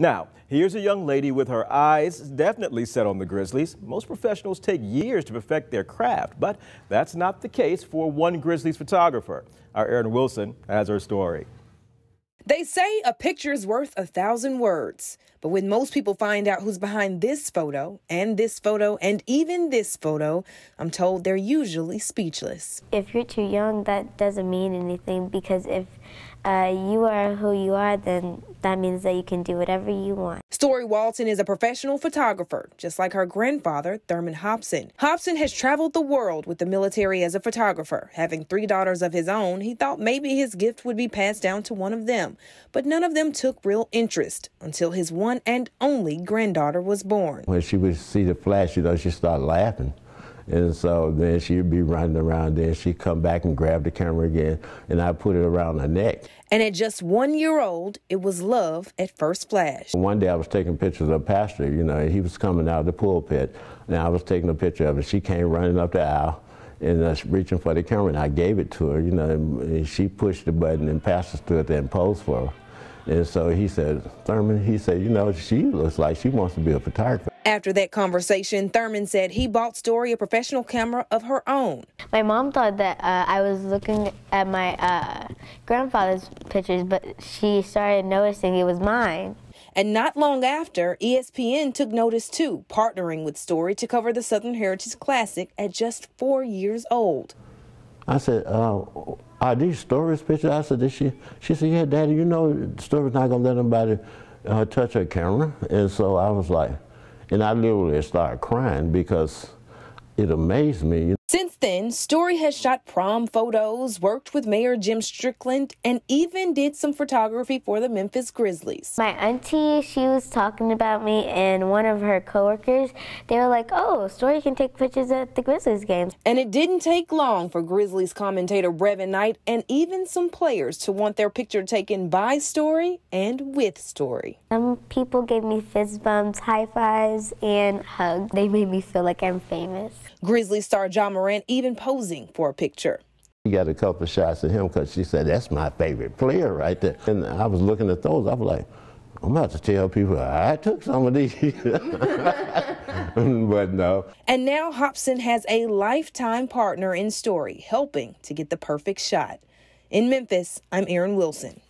Now, here's a young lady with her eyes definitely set on the Grizzlies. Most professionals take years to perfect their craft, but that's not the case for one Grizzlies photographer. Our Aaron Wilson has her story. They say a picture's worth 1,000 words. But when most people find out who's behind this photo, and even this photo, I'm told they're usually speechless. If you're too young, that doesn't mean anything, because if you are who you are, then that means that you can do whatever you want. Storee Walton is a professional photographer, just like her grandfather, Thurman Hobson. Hobson has traveled the world with the military as a photographer. Having 3 daughters of his own, he thought maybe his gift would be passed down to one of them. But none of them took real interest until his one and only granddaughter was born. When she would see the flash, she'd start laughing. And so then she'd be running around, then she'd come back and grab the camera again, and I put it around her neck. And at just 1 year old, it was love at first flash. One day I was taking pictures of Pastor, he was coming out of the pulpit, and I was taking a picture of it. She came running up the aisle and reaching for the camera, and I gave it to her, and she pushed the button, and Pastor stood there and posed for her. And so he said, Thurman, she looks like she wants to be a photographer. After that conversation, Thurman said he bought Storee a professional camera of her own. My mom thought that I was looking at my grandfather's pictures, but she started noticing it was mine. And not long after, ESPN took notice too, partnering with Storee to cover the Southern Heritage Classic at just 4 years old. I said, are these Storee's pictures? I said, she said, yeah, Daddy, Storee's not going to let anybody touch her camera. And so I was like, and I literally started crying because it amazed me. Since then, Storee has shot prom photos, worked with Mayor Jim Strickland, and even did some photography for the Memphis Grizzlies. My auntie, she was talking about me, and one of her coworkers, they were like, oh, Storee can take pictures at the Grizzlies games. And it didn't take long for Grizzlies commentator Brevin Knight and even some players to want their picture taken by Storee and with Storee. Some people gave me fist bumps, high fives, and hugs. They made me feel like I'm famous. Grizzlies star John Morant even posing for a picture. She got a couple of shots of him because she said, that's my favorite player right there. And I was looking at those, I was like, I'm about to tell people I took some of these. But no. And now Hobson has a lifetime partner in Storee, helping to get the perfect shot. In Memphis, I'm Aaron Wilson.